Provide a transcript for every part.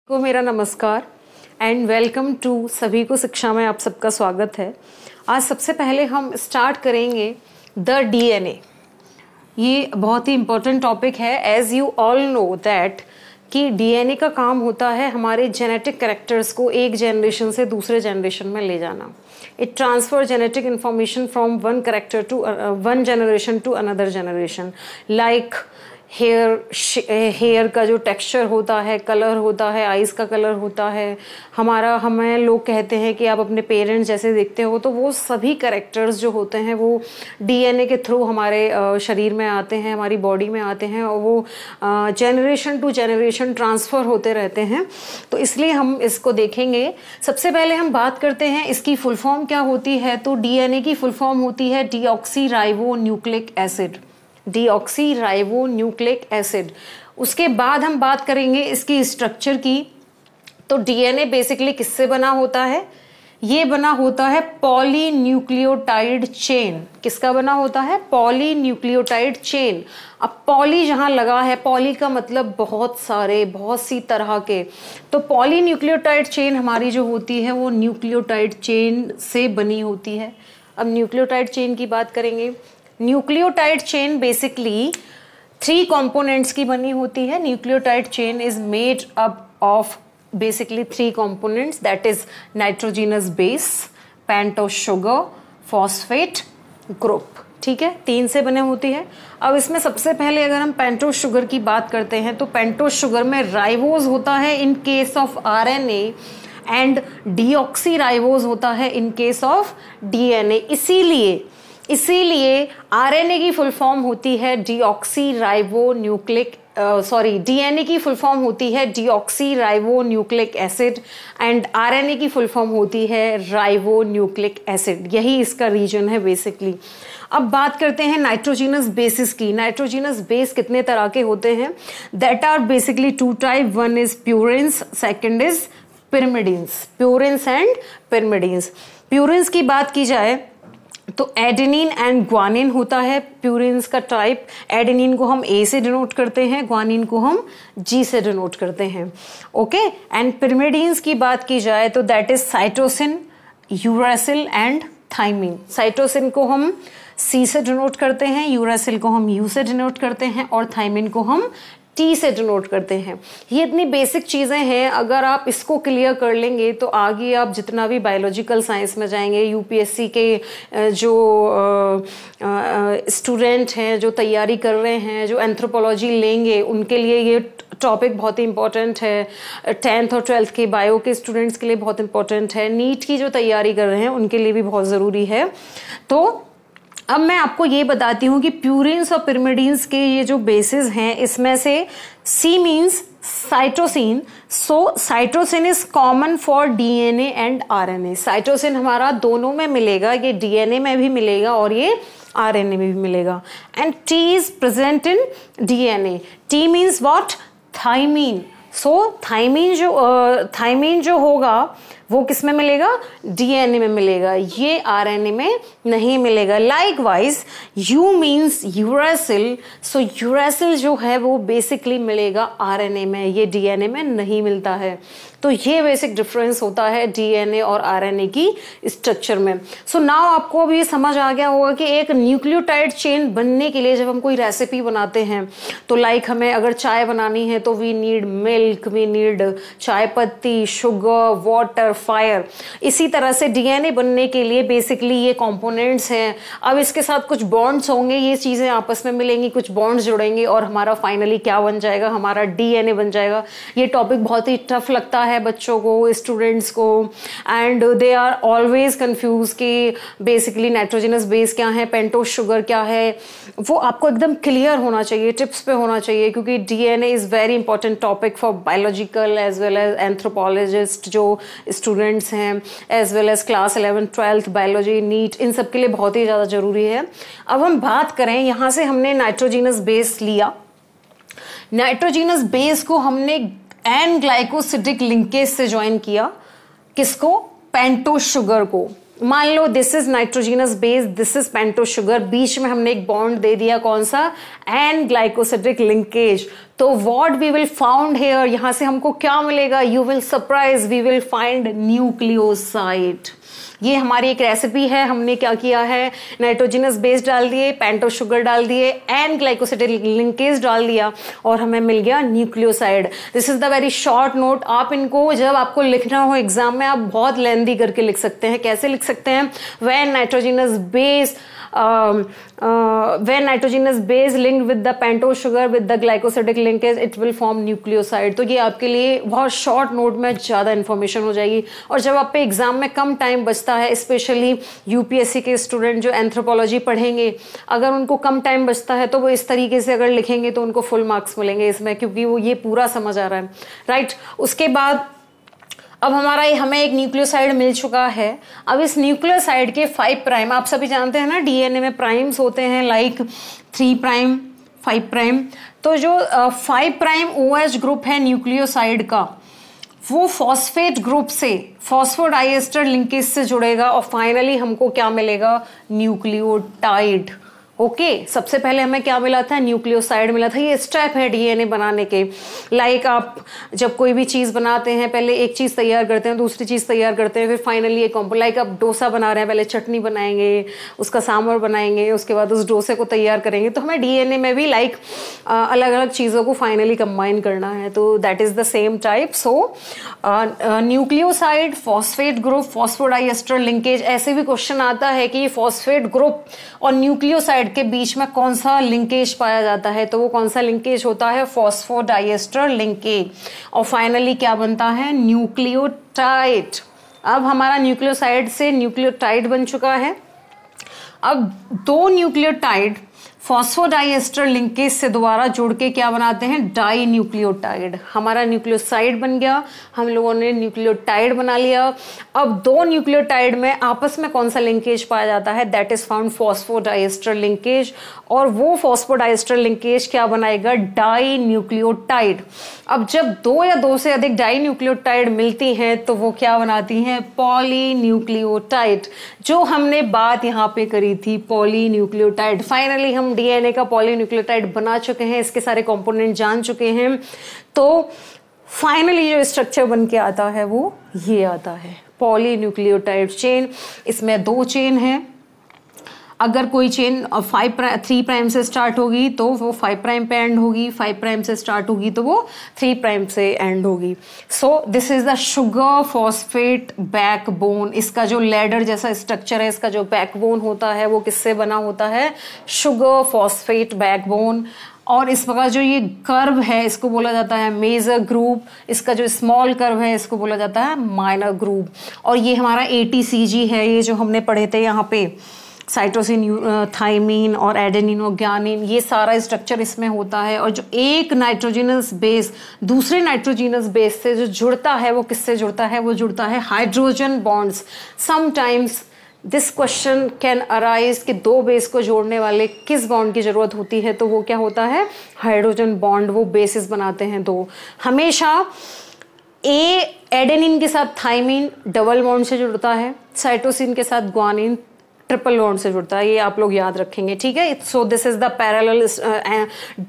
को मेरा नमस्कार एंड वेलकम टू सभी को शिक्षा में आप सबका स्वागत है। आज सबसे पहले हम स्टार्ट करेंगे द डीएनए। ये बहुत ही इम्पोर्टेंट टॉपिक है। As you all know that कि डीएनए का काम होता है हमारे जेनेटिक कैरेक्टर्स को एक जनरेशन से दूसरे जनरेशन में ले जाना। It transfer genetic information from one character to one generation to another generation. Like hair का जो टेक्सचर होता है, कलर होता है, आइज़ का कलर होता है, हमें लोग कहते हैं कि आप अपने पेरेंट्स जैसे दिखते हो, तो वो सभी कैरेक्टर्स जो होते हैं वो डीएनए के थ्रू हमारे शरीर में आते हैं, हमारी बॉडी में आते हैं और वो जनरेशन टू जनरेशन ट्रांसफ़र होते रहते हैं। तो इसलिए हम इसको देखेंगे। सबसे पहले हम बात करते हैं इसकी फुल फॉर्म क्या होती है। तो डीएनए की फुल फॉर्म होती है deoxy ribo nucleic acid. Deoxy ribo nucleic acid. उसके बाद हम बात करेंगे इसकी स्ट्रक्चर की। तो डीएनए बेसिकली किससे बना होता है? ये बना होता है पॉलीन्यूक्लियोटाइड चेन। किसका बना होता है? Polynucleotide chain. अब पॉली जहां लगा है, पॉली का मतलब बहुत सारे, बहुत सी तरह के। तो पॉलीन्यूक्लियोटाइड चेन हमारी जो होती है वो न्यूक्लियोटाइड चेन से बनी होती है। अब न्यूक्लियोटाइड चेन की बात करेंगे। न्यूक्लियोटाइड चेन बेसिकली 3 कंपोनेंट्स की बनी होती है। Nucleotide chain is made up of basically 3 components, that is nitrogenous base, pentose sugar, phosphate group. ठीक है, 3 से बने होती है। अब इसमें सबसे पहले अगर हम पेंटोस शुगर की बात करते हैं तो पेंटोस शुगर में राइबोज होता है in case of RNA and deoxy ribose होता है इन केस ऑफ डीएनए। इसीलिए आरएनए की फुल फॉर्म होती है डीऑक्सी राइबो न्यूक्लिक डीएनए की फुल फॉर्म होती है deoxy ribo nucleic acid and RNA की फुल फॉर्म होती है राइबो न्यूक्लिक एसिड। यही इसका रीजन है बेसिकली। अब बात करते हैं नाइट्रोजिनस बेसिस की। नाइट्रोजिनस बेस कितने तरह के होते हैं? That are basically 2 type. One is purines, second is pyrimidines. Purines and pyrimidines. Purines की बात की जाए तो एडेनिन एंड ग्वानिन होता है प्यूरिन्स का टाइप। एडेनिन को हम ए से डिनोट करते हैं, ग्वानिन को हम जी से डिनोट करते हैं। ओके, एंड पिरिमिडीन्स की बात की जाए तो that is cytosine, uracil and thymine. Cytosine को हम सी से डिनोट करते हैं, यूरासिल को हम यू से डिनोट करते हैं और थाइमिन को हम टी से डिनोट करते हैं। ये इतनी बेसिक चीज़ें हैं, अगर आप इसको क्लियर कर लेंगे तो आगे आप जितना भी बायोलॉजिकल साइंस में जाएंगे, यूपीएससी के जो स्टूडेंट हैं, जो तैयारी कर रहे हैं, जो एंथ्रोपोलॉजी लेंगे, उनके लिए ये टॉपिक बहुत ही इंपॉर्टेंट है। 10th और 12th के बायो के स्टूडेंट्स के लिए बहुत इंपॉर्टेंट है। नीट की जो तैयारी कर रहे हैं उनके लिए भी बहुत ज़रूरी है। तो अब मैं आपको ये बताती हूँ कि प्यूरिन्स और पिरिमिडीन्स के ये जो बेसिस हैं, इसमें से C means cytosine. So cytosine is common for DNA and RNA. Cytosine हमारा दोनों में मिलेगा, ये डीएनए में भी मिलेगा और ये आरएनए में भी मिलेगा। And T is present in DNA. T means what? Thymine. So thymine जो होगा वो किस में मिलेगा? डीएनए में मिलेगा, ये आरएनए में नहीं मिलेगा। Likewise you means uracil. So uracil जो है वो बेसिकली मिलेगा आरएनए में, ये डीएनए में नहीं मिलता है। तो ये बेसिक डिफरेंस होता है डीएनए और आरएनए की स्ट्रक्चर में। सो नाउ आपको अभी समझ आ गया होगा कि एक न्यूक्लियोटाइड चेन बनने के लिए जब हम कोई रेसिपी बनाते हैं तो लाइक हमें अगर चाय बनानी है तो we need milk, we need chai patti, sugar, water, fire. इसी तरह से डीएनए बनने के लिए बेसिकली ये कंपोनेंट्स हैं। अब इसके साथ कुछ बॉन्ड्स होंगे, ये चीज़ें आपस में मिलेंगी, कुछ बॉन्ड्स जुड़ेंगे और हमारा फाइनली क्या बन जाएगा? हमारा डीएनए बन जाएगा। ये टॉपिक बहुत ही टफ लगता है बच्चों को, स्टूडेंट्स को, and they are always confuse कि बेसिकली नाइट्रोजिनस बेस क्या है, पेंटोस शुगर क्या है। वो आपको एकदम क्लियर होना चाहिए, टिप्स पे होना चाहिए, क्योंकि DNA is very important topic for biological as well as anthropologist जो स्टूडेंट्स हैं, as well as class 11th 12th biology, NEET, इन सब के लिए बहुत ही ज़्यादा ज़रूरी है। अब हम बात करें, यहाँ से हमने नाइट्रोजिनस बेस लिया। नाइट्रोजिनस बेस को हमने एन ग्लाइकोसिडिक लिंकेज से ज्वाइन किया। किसको? पेंटोस शुगर को। मान लो this is nitrogenous base, this is pentose sugar, बीच में हमने एक बॉन्ड दे दिया, कौन सा, एन ग्लाइकोसिडिक लिंकेज। तो what we will found here, यहां से हमको क्या मिलेगा, you will surprise, we will find nucleoside. ये हमारी एक रेसिपी है, हमने क्या किया है, नाइट्रोजिनस बेस डाल दिए, पेंटोस शुगर डाल दिए, एन ग्लाइकोसिडिक लिंकेज डाल दिया और हमें मिल गया nucleoside. This is the very short note. आप इनको जब आपको लिखना हो एग्जाम में, आप बहुत लेंदी करके लिख सकते हैं। कैसे लिख सकते हैं, when nitrogenous base when nitrogenous base linked with the pentose sugar with the glycosidic linkage it will form nucleoside। तो ये आपके लिए बहुत शॉर्ट नोट में ज़्यादा इन्फॉर्मेशन हो जाएगी। और जब आप पे एग्जाम में कम टाइम बचता है, स्पेशली यूपीएससी के स्टूडेंट जो एंथ्रोपोलॉजी पढ़ेंगे, अगर उनको कम टाइम बचता है तो वो इस तरीके से अगर लिखेंगे तो उनको फुल मार्क्स मिलेंगे इसमें, क्योंकि वो ये पूरा समझ आ रहा है, राइट। उसके बाद अब हमें एक न्यूक्लियोसाइड मिल चुका है। अब इस न्यूक्लियोसाइड के 5 प्राइम, आप सभी जानते हैं ना डीएनए में प्राइम्स होते हैं, लाइक 3 प्राइम 5 प्राइम। तो जो 5 प्राइम OH ग्रुप है न्यूक्लियोसाइड का, वो फॉस्फेट ग्रुप से फॉस्फोडाइएस्टर लिंकेज से जुड़ेगा और फाइनली हमको क्या मिलेगा, न्यूक्लियोटाइड। ओके सबसे पहले हमें क्या मिला था, न्यूक्लियोसाइड मिला था। ये स्टेप है डीएनए बनाने के। लाइक आप जब कोई भी चीज़ बनाते हैं, पहले एक चीज़ तैयार करते हैं, दूसरी चीज़ तैयार करते हैं, फिर फाइनली एक कॉम्पो, लाइक आप डोसा बना रहे हैं, पहले चटनी बनाएंगे, उसका सांभर बनाएंगे, उसके बाद उस डोसे को तैयार करेंगे। तो हमें डीएनए में भी लाइक अलग अलग चीज़ों को फाइनली कंबाइन करना है, तो that is the same type. So nucleoside, phosphate group, phosphodiester linkage. ऐसे भी क्वेश्चन आता है कि फॉस्फेट ग्रुप और न्यूक्लियोसाइड के बीच में कौन सा लिंकेज पाया जाता है, तो वो कौन सा लिंकेज होता है, फॉस्फोडाइएस्टर लिंकेज। और फाइनली क्या बनता है, न्यूक्लियोटाइड। अब हमारा न्यूक्लियोसाइड से न्यूक्लियोटाइड बन चुका है। अब 2 न्यूक्लियोटाइड फॉस्फोडाइएस्टर लिंकेज से दोबारा जोड़ के क्या बनाते हैं, डाई न्यूक्लियोटाइड। हमारा न्यूक्लियोसाइड बन गया, हम लोगों ने न्यूक्लियोटाइड बना लिया। अब 2 न्यूक्लियोटाइड में आपस में कौन सा लिंकेज पाया जाता है, that is found phosphodiester linkage. और वो फॉस्फोडाइएस्टर लिंकेज क्या बनाएगा, डाई न्यूक्लियोटाइड। अब जब 2 या 2 से अधिक डाई न्यूक्लियोटाइड मिलती हैं तो वो क्या बनाती हैं, पॉलीन्यूक्लियोटाइड। जो हमने बात यहाँ पे करी थी, पॉलीन्यूक्लियोटाइड। फाइनली हम डीएनए का पॉलीन्यूक्लियोटाइड बना चुके हैं, इसके सारे कंपोनेंट जान चुके हैं। तो फाइनली जो स्ट्रक्चर बन के आता है वो ये आता है, पॉलीन्यूक्लियोटाइड चेन। इसमें 2 चेन है। अगर कोई चेन 3 प्राइम से स्टार्ट होगी तो वो 5 प्राइम पे एंड होगी, 5 प्राइम से स्टार्ट होगी तो वो 3 प्राइम से एंड होगी। So this is the sugar phosphate backbone. इसका जो लैडर जैसा स्ट्रक्चर है, इसका जो बैकबोन होता है वो किससे बना होता है, शुगर फॉस्फेट बैकबोन। और इस प्रकार जो ये कर्व है इसको बोला जाता है मेजर ग्रुप, इसका जो स्मॉल कर्व है इसको बोला जाता है माइनर ग्रुप। और ये हमारा ATCG है, ये जो हमने पढ़े थे यहाँ पे, साइटोसिन, थाइमीन और एडेनिन और ग्यानिन, ये सारा स्ट्रक्चर इसमें होता है। और जो एक नाइट्रोजिनस बेस दूसरे नाइट्रोजिनस बेस से जो जुड़ता है वो किससे जुड़ता है, वो जुड़ता है hydrogen bonds. Sometimes this question can arise कि 2 बेस को जोड़ने वाले किस बॉन्ड की जरूरत होती है, तो वो क्या होता है, हाइड्रोजन बॉन्ड। वो बेसिस बनाते हैं 2। हमेशा एडेनिन के साथ थाइमीन डबल बॉन्ड से जुड़ता है, साइटोसिन के साथ ग्वानिन ट्रिपल बॉन्ड से जुड़ता है। ये आप लोग याद रखेंगे, ठीक है। So this is the parallel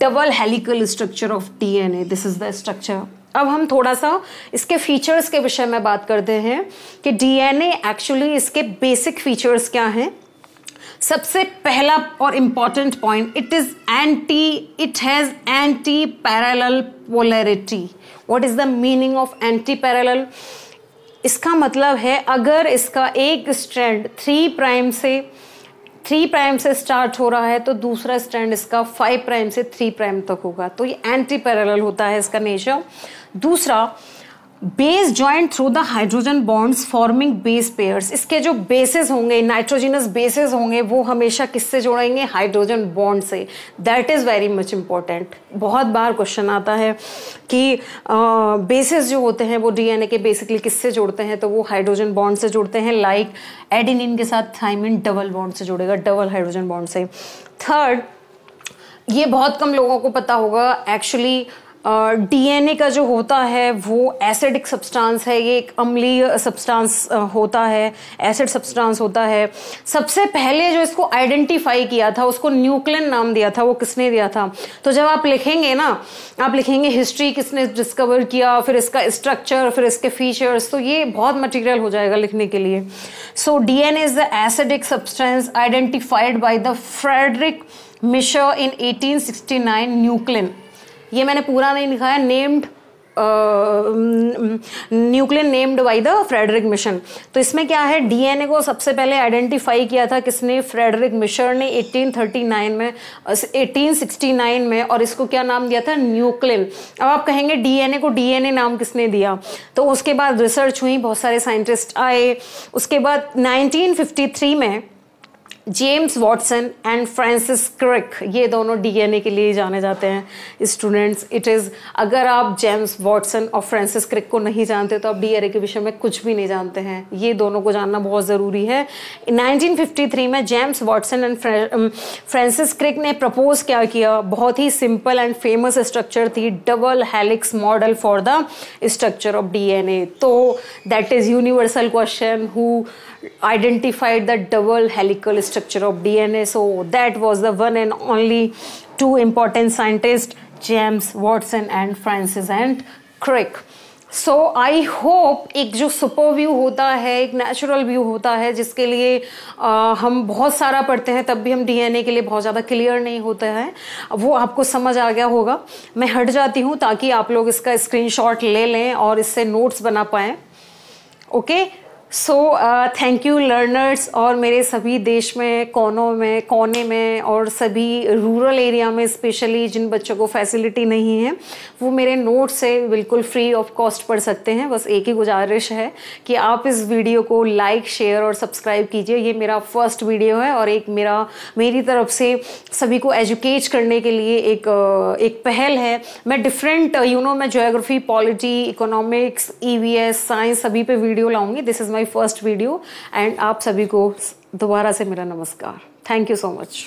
double helical structure of DNA, this is the structure. अब हम थोड़ा सा इसके फीचर्स के विषय में बात करते हैं कि डीएनए एक्चुअली इसके बेसिक फीचर्स क्या हैं। सबसे पहला और important point, it has anti parallel polarity. What is the meaning of anti parallel? इसका मतलब है अगर इसका एक स्ट्रैंड 3 प्राइम से स्टार्ट हो रहा है तो दूसरा स्ट्रैंड इसका 5 प्राइम से 3 प्राइम तक होगा, तो ये एंटी पैरेलल होता है इसका नेचर। दूसरा, base joint through the hydrogen bonds forming base pairs. इसके जो बेसेस होंगे, नाइट्रोजिनस बेसेस होंगे, वो हमेशा किससे जोड़ेंगे, हाइड्रोजन बॉन्ड से। That is very much important. बहुत बार क्वेश्चन आता है कि बेसेस जो होते हैं वो डीएनए के बेसिकली किससे जोड़ते हैं, तो वो हाइड्रोजन बॉन्ड से जोड़ते हैं। लाइक एडेनिन के साथ थाइमिन डबल बॉन्ड से जुड़ेगा, डबल हाइड्रोजन बॉन्ड से। थर्ड, ये बहुत कम लोगों को पता होगा, एक्चुअली डीएनए का जो होता है वो एसिडिक सब्सटेंस है, ये एक अम्लीय सब्सटेंस होता है, एसिड सब्सटेंस होता है। सबसे पहले जो इसको आइडेंटिफाई किया था उसको न्यूक्लिन नाम दिया था। वो किसने दिया था? तो जब आप लिखेंगे ना, आप लिखेंगे हिस्ट्री किसने डिस्कवर किया, फिर इसका स्ट्रक्चर, फिर इसके फीचर्स, तो ये बहुत मटेरियल हो जाएगा लिखने के लिए। So DNA is the acidic substance identified by the Friedrich Miescher in 1869 nuclein. ये मैंने पूरा नहीं लिखा है, named nuclein named by the Friedrich Miescher. तो इसमें क्या है, डीएनए को सबसे पहले आइडेंटिफाई किया था किसने? फ्रेडरिक मिशर ने 1869 में, और इसको क्या नाम दिया था? न्यूक्लियन। अब आप कहेंगे डीएनए को डीएनए नाम किसने दिया? तो उसके बाद रिसर्च हुई, बहुत सारे साइंटिस्ट आए। उसके बाद 1953 में James Watson and Francis Crick, ये दोनों डीएनए के लिए जाने जाते हैं स्टूडेंट्स। इट इज़, अगर आप जेम्स वॉटसन और फ्रांसिस क्रिक को नहीं जानते तो आप डीएनए के विषय में कुछ भी नहीं जानते हैं। ये दोनों को जानना बहुत ज़रूरी है। 1953 में James Watson and Francis Crick ने प्रपोज क्या किया? बहुत ही सिंपल एंड फेमस स्ट्रक्चर थी, double helix model for the structure of DNA. तो that is universal question, who identified the double helical structure of DNA? So that was the one and only two important scientists, James Watson and Francis and Crick. So I hope एक जो super view होता है, एक natural view होता है, जिसके लिए हम बहुत सारा पढ़ते हैं तब भी हम डीएनए के लिए बहुत ज़्यादा क्लियर नहीं होते हैं, वो आपको समझ आ गया होगा। मैं हट जाती हूँ ताकि आप लोग इसका स्क्रीनशॉट ले लें और इससे नोट्स बना पाएँ। Okay, so thank you learners, और मेरे सभी देश में कोने में और सभी रूरल एरिया में स्पेशली जिन बच्चों को फैसिलिटी नहीं है वो मेरे नोट से बिल्कुल फ्री ऑफ कॉस्ट पढ़ सकते हैं। बस एक ही गुजारिश है कि आप इस वीडियो को लाइक, शेयर और सब्सक्राइब कीजिए। ये मेरा फर्स्ट वीडियो है और एक मेरी तरफ से सभी को एजुकेट करने के लिए एक पहल है। मैं डिफरेंट मैं geography, polity, economics, EVS, science सभी पे वीडियो लाऊंगी। This is my first video and आप सभी को दोबारा से मेरा नमस्कार। Thank you so much.